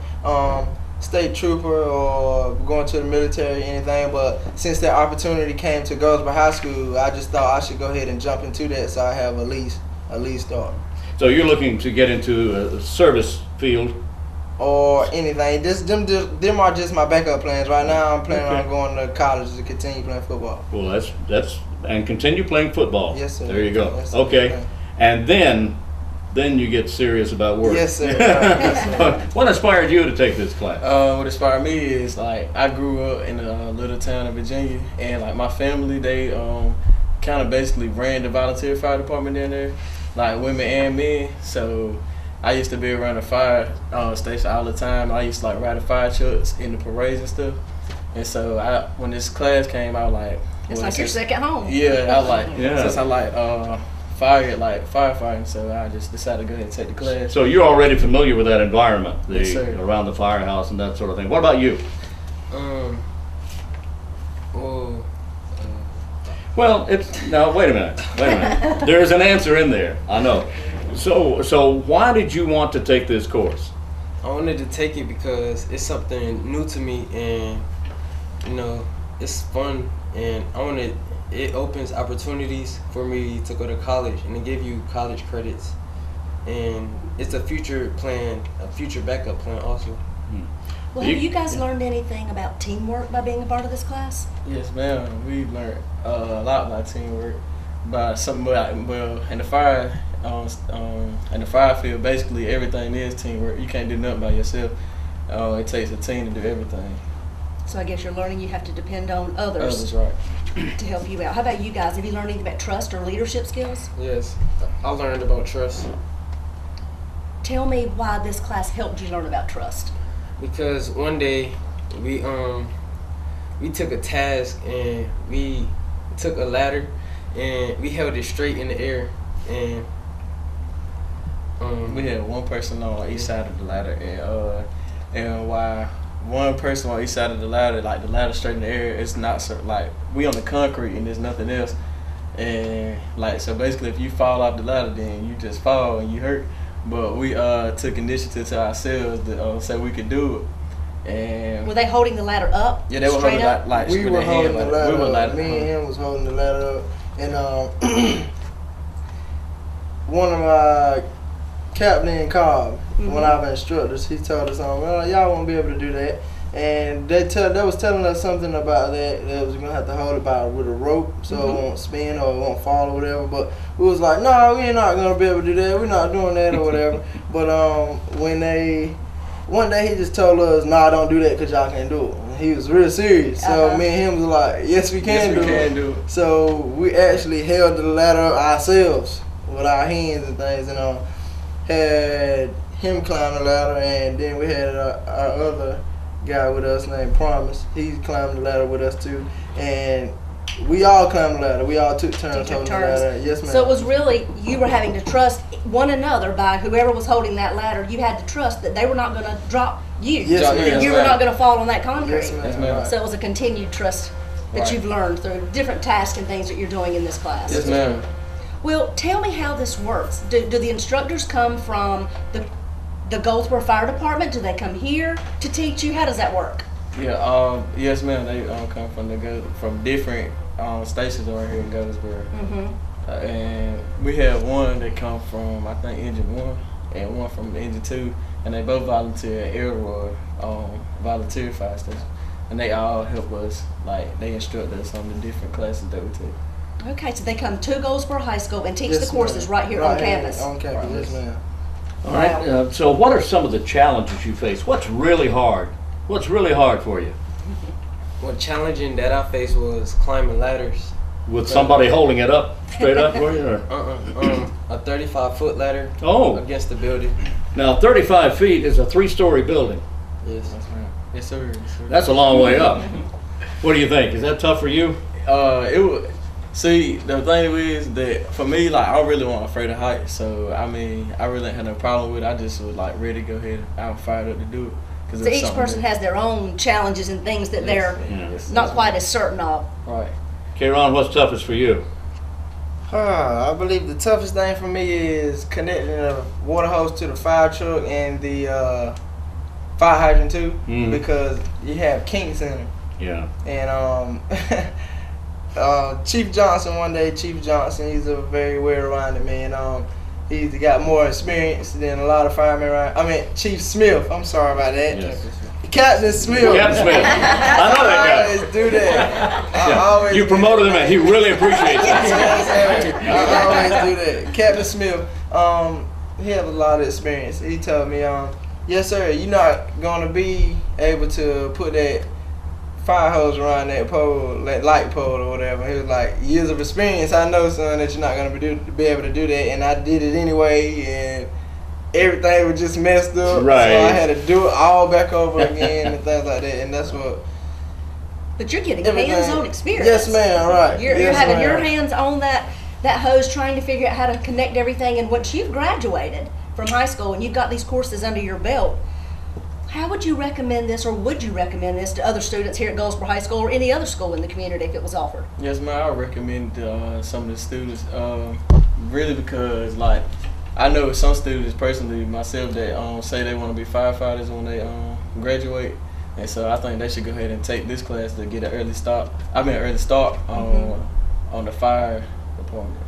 state trooper, or going to the military, anything. But since that opportunity came to Goldsboro High School, I just thought I should go ahead and jump into that, so I have a lead start. So you're looking to get into a service field, or anything. Them are just my backup plans. Right now, I'm planning on going to college to continue playing football. Well, that's and continue playing football. Yes, sir. There you go. Yes, sir. Okay, and then you get serious about work. Yes, sir. Yes, sir. What inspired you to take this class? What inspired me is like I grew up in a little town in Virginia, and like my family, they kind of basically ran the volunteer fire department down there, like women and men. So I used to be around the fire station all the time. I used to like ride the fire trucks in the parades and stuff. And so when this class came, I was like, It's like your second home. Yeah, I was like, Yeah. since I like firefighting, so I just decided to go ahead and take the class. So you're already familiar with that environment, Yes, sir. around the firehouse and that sort of thing. What about you? Well, wait a minute. There's an answer in there, I know. So why did you want to take this course? I wanted to take it because it's something new to me, and it's fun, and it opens opportunities for me to go to college, and they give you college credits, and it's a future plan, a future backup plan also. Well, have you guys learned anything about teamwork by being a part of this class? Yes, ma'am. We learned a lot about teamwork. In the fire, in the fire field, basically everything is teamwork. You can't do nothing by yourself. It takes a team to do everything. So I guess you're learning you have to depend on Others, right? to help you out. How about you guys? Have you learned anything about trust or leadership skills? Yes, I learned about trust. Tell me why this class helped you learn about trust. Because one day we took a task, and we took a ladder and we held it straight in the air, and we had one person on each side of the ladder, and while one person on each side of the ladder, like the ladder straight in the air, it's not so, like we on the concrete and there's nothing else, and like so basically if you fall off the ladder, then you just fall and you hurt. But we took initiative to ourselves to say we could do it. And were they holding the ladder up? Yeah, they were holding like we were holding the ladder up. Me and him was holding the ladder up, and one of our Captain Cobb, one of our instructors, he told us, y'all won't be able to do that. And they was telling us something about that was gonna have to hold it by with a rope, so it won't spin or it won't fall or whatever. But we was like, no, we're not gonna be able to do that. We're not doing that or whatever. But one day he just told us, nah, don't do that because y'all can't do it. And he was real serious. So me and him was like, yes, we can do it. So we actually held the ladder up ourselves with our hands and things, and had him climb the ladder, and then we had our other guy with us named Promise. He climbed the ladder with us too, and we all climbed the ladder. We all took turns holding the ladder. Yes, ma'am. So it was really, you were having to trust one another by whoever was holding that ladder. You had to trust that they were not going to drop you. Yes, ma'am. You were not going to fall on that concrete. Yes, ma'am. Yes, ma'am. So it was a continued trust that you've learned through different tasks and things that you're doing in this class. Yes, ma'am. Well, tell me how this works. Do the instructors come from the Goldsboro Fire Department? Do they come here to teach you? How does that work? Yeah, yes, ma'am. They come from different stations over here in Goldsboro. And we have one that come from, I think, Engine 1 and one from Engine 2, and they both volunteer at SHERROD, volunteer fire station. And they all help us, like they instruct us on the different classes that we take. Okay, so they come to Goldsboro High School and teach Yes, the courses ma'am. right here on campus. On campus, yes, ma'am. All right. So what are some of the challenges you face? What's really hard? What's really hard for you? What challenging that I faced was climbing ladders. With somebody holding it up, straight up for you? Or? A 35-foot ladder against the building. Now, 35 feet is a 3-story building. Yes. Yes, sir. Yes, sir. That's a long way up. What do you think? Is that tough for you? It would. See, the thing is that for me, like, I really wasn't afraid of heights. So, I mean, I really had no problem with it. I just was, like, ready to go ahead. I was fired up to do it. So each person has their own challenges and things that they're not quite as certain of. Right. KARON, what's toughest for you? I believe the toughest thing for me is connecting the water hose to the fire truck and the fire hydrant too, because you have kinks in them. Yeah. And Chief Johnson, he's a very well-rounded man. He's got more experience than a lot of firemen around. I mean, Chief Smith. I'm sorry about that. Yes. Captain Smith. Captain Smith. I know that guy. I always do that. I always you promoted him, and he really appreciates it. I always do that. Captain Smith, he has a lot of experience. He told me, yes, sir, you're not going to be able to put that fire hose around that pole, that light pole or whatever. He was like, years of experience, I know, son, that you're not going to be able to do that. And I did it anyway, and everything was just messed up. Right. So I had to do it all back over again and things like that. And that's what. But you're getting hands-on experience. Yes, ma'am, right. You're having your hands on that hose, trying to figure out how to connect everything. And once you've graduated from high school and you've got these courses under your belt, how would you recommend this, or would you recommend this to other students here at Goldsboro High School or any other school in the community if it was offered? Yes, ma'am. I recommend some of the students, really, because, like, I know some students personally, myself, that say they want to be firefighters when they graduate, and so I think they should go ahead and take this class to get an early start. on the fire department.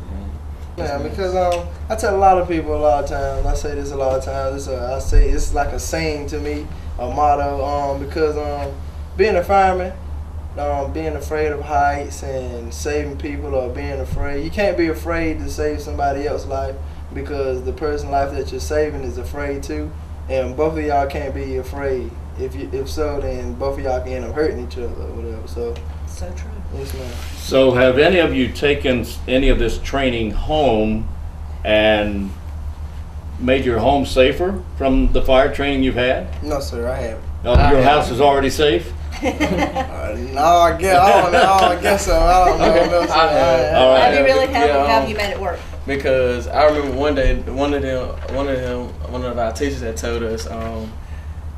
Yeah, because I tell a lot of people a lot of times. I say this a lot of times. I say it's like a saying to me, a motto. Because being a fireman, being afraid of heights and saving people, or being afraid, you can't be afraid to save somebody else's life, because the person's life that you're saving is afraid too, and both of y'all can't be afraid. If so, then both of y'all can end up hurting each other or whatever. So true. Yes, ma'am. So have any of you taken any of this training home and made your home safer from the fire training you've had? No, sir, I haven't. Your house is already safe? No, I guess so. I don't know. No, sir. All right. Have you really? How have you made it work? Because I remember one day, one of our teachers had told us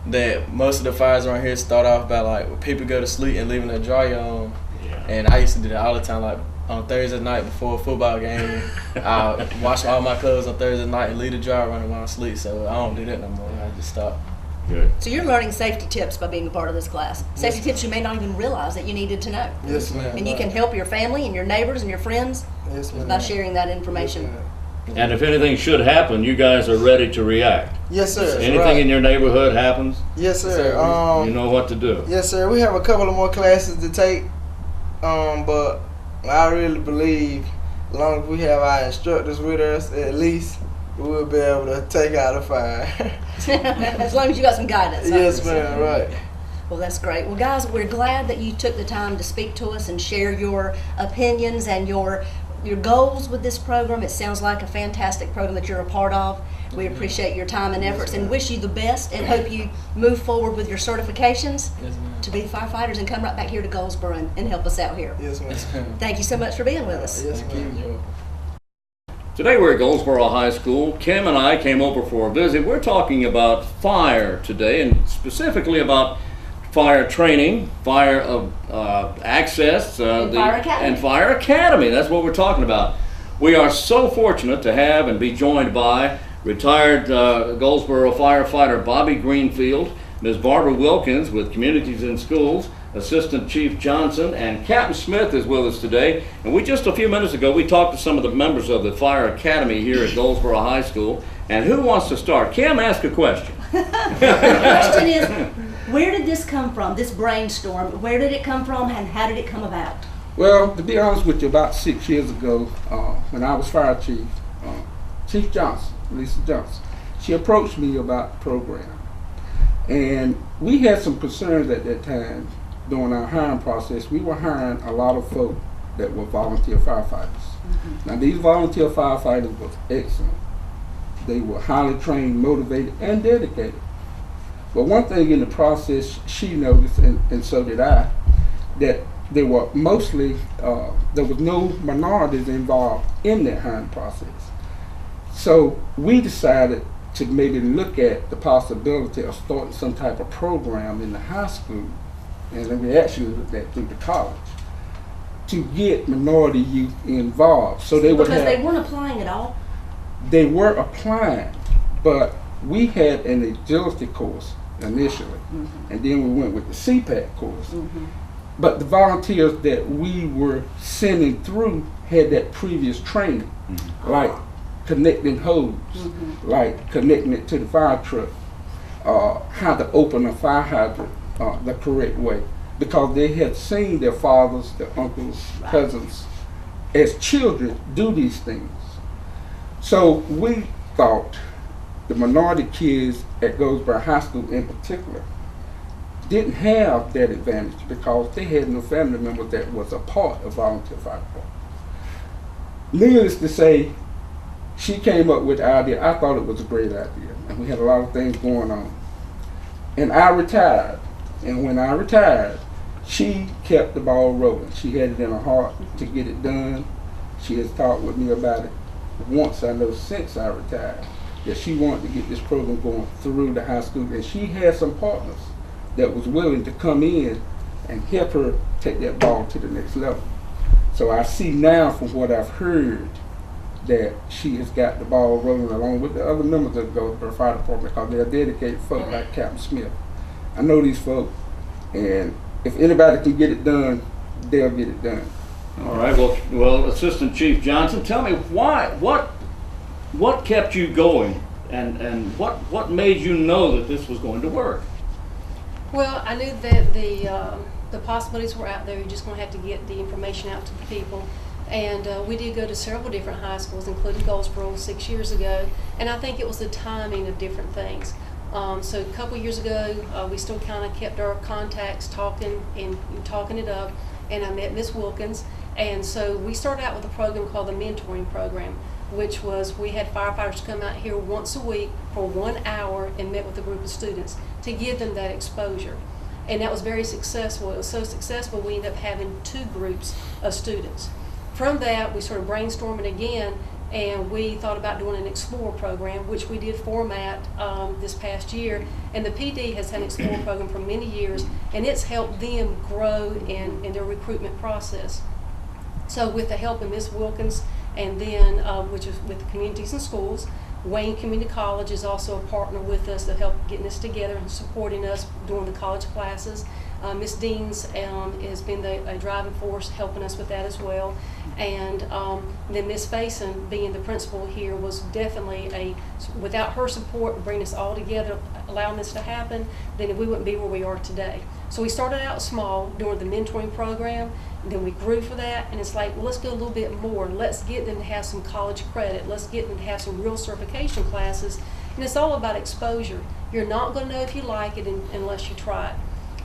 that most of the fires around here start off by, like, people go to sleep and leaving their dryer on. Yeah. And I used to do that all the time. Like, on Thursday night before a football game, I wash all my clothes on Thursday night and leave the dryer running while I sleep. So I don't do that no more. I just stop. Good. So you're learning safety tips by being a part of this class. Safety tips you may not even realize that you needed to know. Yes, ma'am. And you can help your family and your neighbors and your friends by sharing that information. Yes, and if anything should happen, you guys are ready to react. Yes, sir. Anything in your neighborhood happens, yes, sir. you know what to do. Yes, sir. We have a couple of more classes to take, but I really believe as long as we have our instructors with us, at least we'll be able to take out a fire. As long as you got some guidance. Yes, ma'am. Right. Well, that's great. Well, guys, we're glad that you took the time to speak to us and share your opinions and your goals with this program. It sounds like a fantastic program that you're a part of. We appreciate your time and efforts and wish you the best, and hope you move forward with your certifications to be firefighters and come right back here to Goldsboro and help us out here. Yes, ma'am. Thank you so much for being with us. Yes, ma'am. Today we're at Goldsboro High School. Kim and I came over for a visit. We're talking about fire today, and specifically about fire training, fire access, and Fire Academy. That's what we're talking about. We are so fortunate to have and be joined by retired Goldsboro firefighter Bobby Greenfield, Ms. Barbara Wilkins with Communities in Schools, Assistant Chief Johnson, and Captain Smith is with us today. And just a few minutes ago, we talked to some of the members of the Fire Academy here at Goldsboro High School. And who wants to start? Kim, ask a question. The question is, where did this come from, this brainstorm? Where did it come from, and how did it come about? Well, to be honest with you, about 6 years ago, when I was fire chief, Chief Johnson, Lisa Johnson, she approached me about the program. And we had some concerns at that time during our hiring process, we were hiring a lot of folk that were volunteer firefighters. Now these volunteer firefighters was excellent. They were highly trained, motivated, and dedicated. But one thing in the process she noticed, and so did I, that there were mostly, there was no minorities involved in that hiring process. So we decided to maybe look at the possibility of starting some type of program in the high school, and then we actually looked at through the college, to get minority youth involved. So they would because they weren't applying at all? They were applying, but we had an agility course initially, and then we went with the CPAC course. But the volunteers that we were sending through had that previous training, like connecting hose, like connecting it to the fire truck, how to open a fire hydrant the correct way, because they had seen their fathers, their uncles, cousins, as children do these things. So we thought the minority kids at Goldsboro High School in particular didn't have that advantage because they had no family members that was a part of volunteer fire department. Needless to say, she came up with the idea. I thought it was a great idea, and we had a lot of things going on. And I retired, and when I retired, she kept the ball rolling. She had it in her heart to get it done. She has talked with me about it once, I know, since I retired, that she wanted to get this program going through the high school, and she had some partners that was willing to come in and help her take that ball to the next level. So I see now from what I've heard that she has got the ball rolling along with the other members of the Goldsboro Fire Department, because they're dedicated folk like Captain Smith. I know these folk, and if anybody can get it done, they'll get it done. All right, well, Assistant Chief Johnson, tell me what kept you going, and what made you know that this was going to work? Well, I knew that the possibilities were out there. You're just going to have to get the information out to the people. And we did go to several different high schools, including Goldsboro 6 years ago. And I think it was the timing of different things. So a couple years ago, we still kind of kept our contacts talking it up. And I met Miss Wilkins. And so we started out with a program called the Mentoring Program, which was we had firefighters come out here once a week for 1 hour and met with a group of students to give them that exposure. And that was very successful. It was so successful we ended up having 2 groups of students. From that, we started brainstorming again, and we thought about doing an Explore program, which we did format this past year. And the PD has had an Explore program for many years, and it's helped them grow in their recruitment process. So with the help of Ms. Wilkins, and then which is with the communities and schools, Wayne Community College is also a partner with us to help getting this together and supporting us during the college classes. Ms. Deans has been a driving force helping us with that as well. And then Ms. Faison, being the principal here, was definitely without her support, bringing us all together, allowing this to happen, then we wouldn't be where we are today. So we started out small during the mentoring program, and then we grew for that, and it's like, well, let's go a little bit more. Let's get them to have some college credit. Let's get them to have some real certification classes. And it's all about exposure. You're not going to know if you like it unless you try it.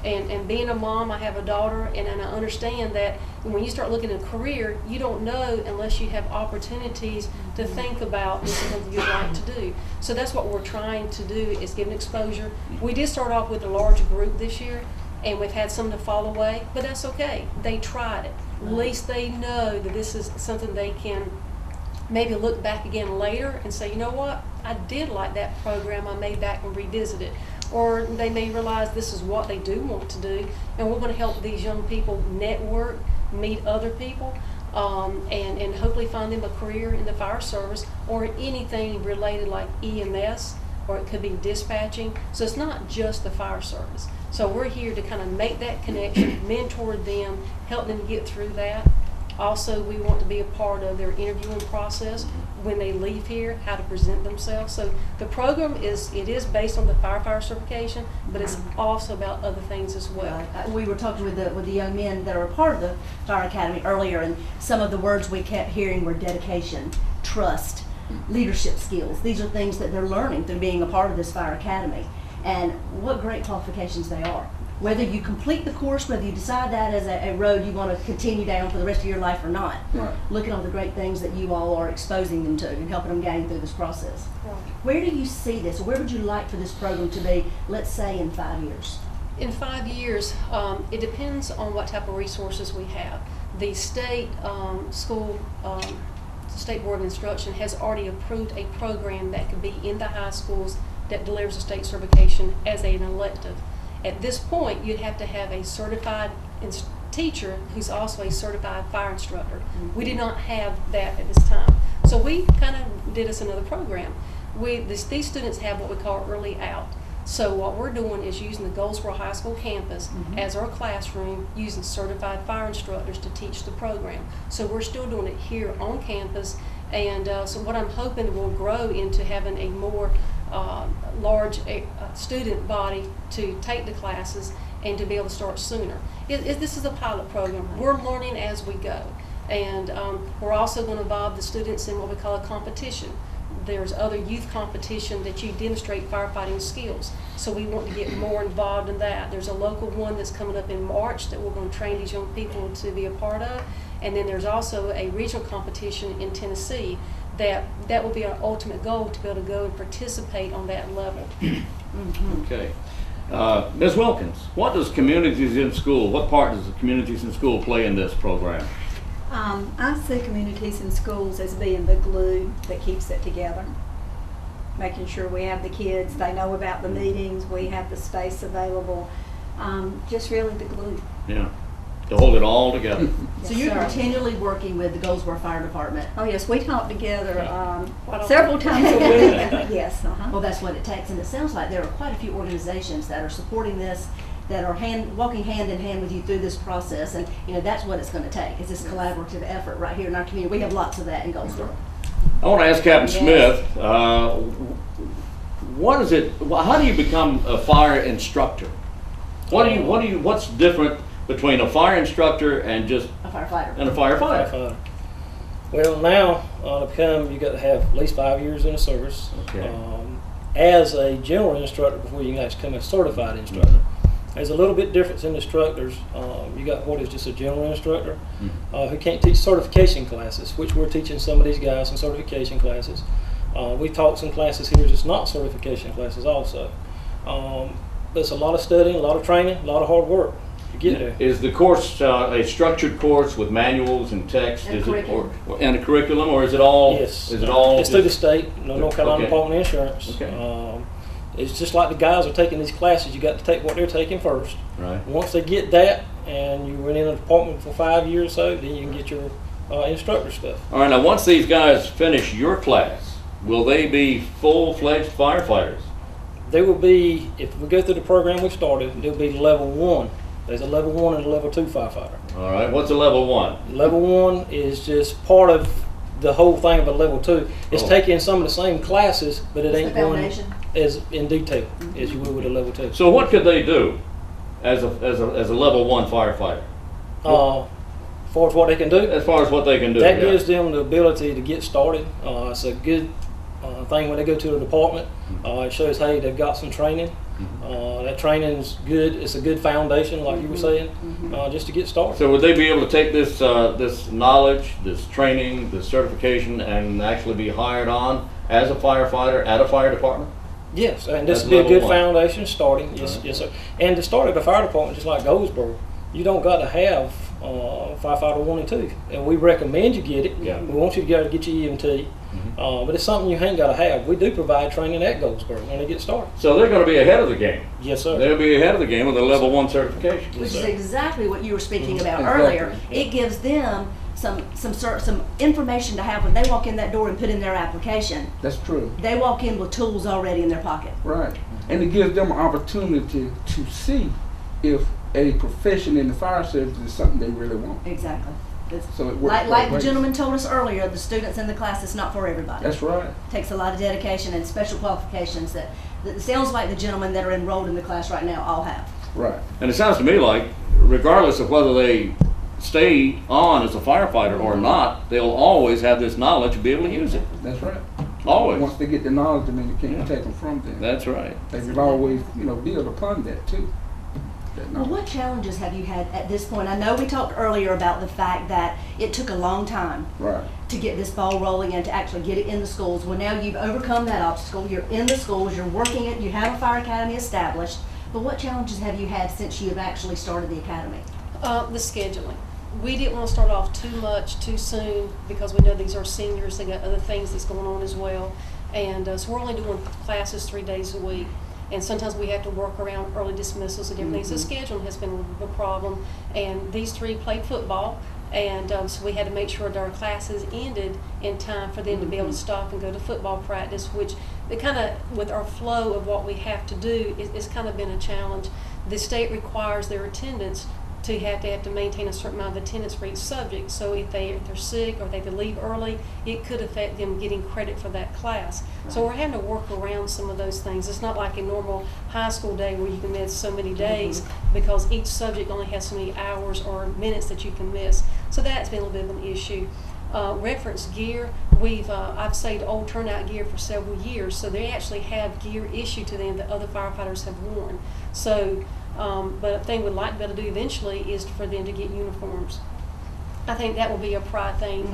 And being a mom, I have a daughter, and I understand that when you start looking at a career, you don't know unless you have opportunities to think about this is something you'd like to do. So that's what we're trying to do, is give an exposure. We did start off with a larger group this year, and we've had some to fall away, but that's okay. They tried it. At least they know that this is something they can maybe look back again later and say, you know what, I did like that program, I may back and revisit it. Or they may realize this is what they do want to do, and we're going to help these young people network, meet other people, and hopefully find them a career in the fire service or anything related like EMS, or it could be dispatching. So it's not just the fire service. So we're here to kind of make that connection, mentor them, help them get through that. Also, we want to be a part of their interviewing process when they leave here, how to present themselves. So the program is based on the firefighter certification, but it's also about other things as well. We were talking with the young men that are a part of the Fire Academy earlier, and some of the words we kept hearing were dedication, trust, leadership skills. These are things that they're learning through being a part of this Fire Academy, and what great qualifications they are. whether you complete the course, whether you decide that as a road you want to continue down for the rest of your life or not. Right. Look at all the great things that you all are exposing them to and helping them gain through this process. Right. Where do you see this, or where would you like for this program to be, let's say in 5 years? In 5 years, it depends on what type of resources we have. The state State Board of Instruction has already approved a program that could be in the high schools that delivers a state certification as an elective. At this point, you'd have to have a certified teacher who's also a certified fire instructor. Mm-hmm. We did not have that at this time. So we kind of did us another program. These students have what we call early out. So what we're doing is using the Goldsboro High School campus as our classroom, using certified fire instructors to teach the program. So we're still doing it here on campus, and so what I'm hoping will grow into having a more large student body to take the classes and to be able to start sooner. This is a pilot program. We're learning as we go, and we're also going to involve the students in what we call a competition. There's other youth competition that you demonstrate firefighting skills. So we want to get more involved in that. There's a local one that's coming up in March that we're going to train these young people to be a part of. And then there's also a regional competition in Tennessee that will be our ultimate goal, to be able to go and participate on that level. Okay. Ms. Wilkins, what does communities in school, what part does the communities in school play in this program? I see communities in schools as being the glue that keeps it together. Making sure we have the kids, they know about the meetings, we have the space available, just really the glue. Yeah, to hold it all together. So you're continually working with the Goldsboro Fire Department. Oh yes, we talk together several times a week. Yes. Well, that's what it takes, and it sounds like there are quite a few organizations that are supporting this, that are walking hand in hand with you through this process, and that's what it's going to take, is this collaborative effort right here in our community. We have lots of that in Goldsboro. I want to ask Captain Smith, what is it? How do you become a fire instructor? What's different between a fire instructor and just a firefighter? And a firefighter. Well, now to become, you got to have at least 5 years in the service. Okay. As a general instructor before you can actually become a certified instructor. There's a little bit difference in instructors. You got what is just a general instructor who can't teach certification classes, which we're teaching some of these guys some certification classes. We taught some classes here just not certification classes also. There's a lot of studying, a lot of training, a lot of hard work to get there. Is the course a structured course with manuals and text? And and a curriculum, or is it all? Yes. Is it all? It's through the state, North Carolina Department of Insurance. Okay. It's just like the guys are taking these classes. You got to take what they're taking first. Right. Once they get that, and you went in a department for 5 years or so, then you can get your instructor stuff. All right. Now, once these guys finish your class, will they be full-fledged firefighters? They will be, if we go through the program we started, they'll be level 1. There's a level 1 and a level 2 firefighter. All right. What's a level 1? Level 1 is just part of the whole thing of a level 2. It's taking some of the same classes, but it ain't going as in detail as you would with a level 2. So what could they do as a level 1 firefighter? As far as what they can do? As far as what they can do. That gives them the ability to get started. It's a good thing when they go to the department. It shows, hey, they've got some training. That training is good. It's a good foundation, like you were saying, just to get started. So would they be able to take this this knowledge, this training, this certification, and actually be hired on as a firefighter at a fire department? Yes, and this would be a good foundation starting. Yes, yes, sir. And to start at the fire department, just like Goldsboro, you don't got to have firefighter 1 and 2, and we recommend you get it. Yeah. We want you to go to get your EMT, but it's something you ain't got to have. We do provide training at Goldsboro when they get started. So they're going to be ahead of the game. Yes, sir. They'll be ahead of the game with a level 1 certification. Which is exactly what you were speaking about earlier. It gives them some information to have when they walk in that door and put in their application. That's true. They walk in with tools already in their pocket. Right. And it gives them an opportunity to see if a profession in the fire service is something they really want. Exactly. So it works like the gentleman told us earlier, the students in the class, it's not for everybody. That's right. It takes a lot of dedication and special qualifications that it sounds like the gentlemen that are enrolled in the class right now all have. Right. And it sounds to me like, regardless of whether they stay on as a firefighter or not, they'll always have this knowledge to be able to use it. That's right. Always. Once they get the knowledge, I mean, you can't take them from them. That's right. They will always, build upon that too. Well, what challenges have you had at this point? I know we talked earlier about the fact that it took a long time to get this ball rolling and to actually get it in the schools. Well, now you've overcome that obstacle. You're in the schools, you're working it, you have a fire academy established. But what challenges have you had since you have actually started the academy? The scheduling. We didn't want to start off too much too soon because we know these are seniors. They got other things that's going on as well. And so we're only doing classes 3 days a week. And sometimes we have to work around early dismissals and different things. So scheduling has been a problem. And these three played football. And so we had to make sure that our classes ended in time for them to be able to stop and go to football practice, which it kind of, with our flow of what we have to do, it's kind of been a challenge. The state requires their attendance to have to maintain a certain amount of attendance for each subject. So if they're sick or if they have to leave early, it could affect them getting credit for that class. So we're having to work around some of those things. It's not like a normal high school day where you can miss so many days because each subject only has so many hours or minutes that you can miss. So that's been a little bit of an issue. Reference gear, I've saved old turnout gear for several years, so they actually have gear issued to them that other firefighters have worn. So, but a thing we'd like to be able to do eventually is for them to get uniforms. I think that will be a pride thing.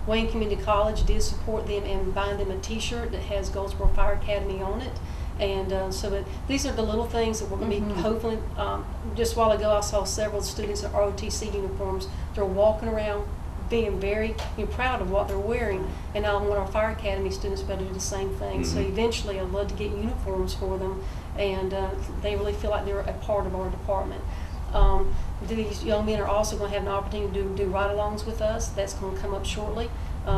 Wayne Community College did support them and buying them a T-shirt that has Goldsboro Fire Academy on it. And so that these are the little things that we're going to be hopefully. Just a while ago, I saw several students in ROTC uniforms. They're walking around being very proud of what they're wearing, and I want our Fire Academy students to be able to do the same thing. So eventually I'd love to get uniforms for them, and they really feel like they're a part of our department. These young men are also going to have an opportunity to do ride-alongs with us. That's going to come up shortly.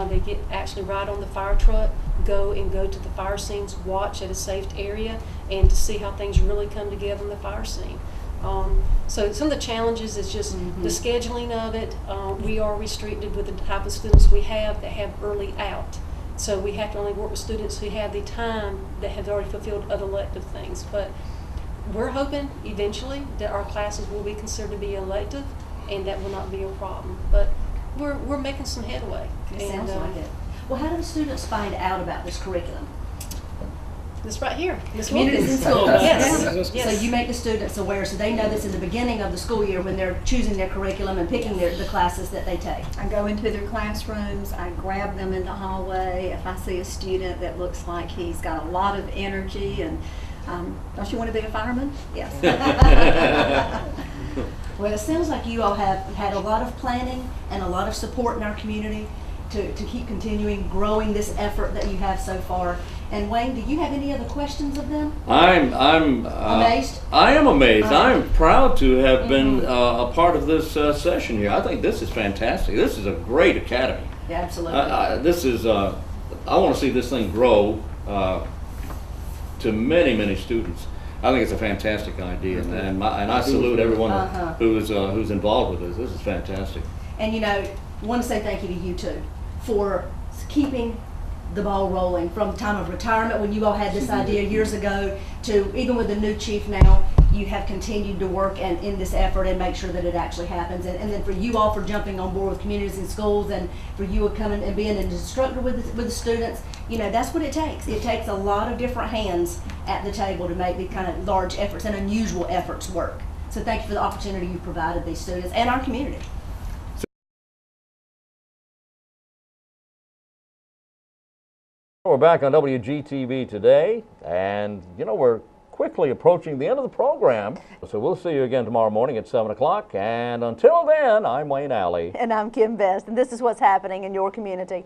They get actually ride on the fire truck, go to the fire scenes, watch at a safe area, and to see how things really come together in the fire scene. So some of the challenges is just the scheduling of it. We are restricted with the type of students we have that have early out. So we have to only work with students who have the time that have already fulfilled other elective things. But we're hoping eventually that our classes will be considered to be elective and that will not be a problem. But we're making some headway. It sounds like it. Well, how do the students find out about this curriculum? This right here, Ms. Communities in schools. Yes. So you make the students aware so they know this in the beginning of the school year when they're choosing their curriculum and picking the classes that they take. I go into their classrooms, I grab them in the hallway. If I see a student that looks like he's got a lot of energy and don't you want to be a fireman? Yes. Well, it sounds like you all have had a lot of planning and a lot of support in our community to keep continuing growing this effort that you have so far. And Wayne, do you have any other questions of them? I'm amazed. I am amazed. I'm proud to have been a part of this session here. I think this is fantastic. This is a great academy. Yeah, absolutely. This is. I want to see this thing grow to many, many students. I think it's a fantastic idea, and I salute everyone who's involved with this. This is fantastic. And I want to say thank you to you too for keeping the ball rolling from the time of retirement when you all had this idea years ago to even with the new chief now. You have continued to work in this effort and make sure that it actually happens. And then for you all for jumping on board with communities and schools, and for you coming and being an instructor with the students, that's what it takes. It takes a lot of different hands at the table to make these kind of large efforts and unusual efforts work. So thank you for the opportunity you provided these students and our community. We're back on WGTV today, and we're quickly approaching the end of the program. So we'll see you again tomorrow morning at 7 o'clock. And until then, I'm Wayne Alley. And I'm Kim Best. And this is what's happening in your community.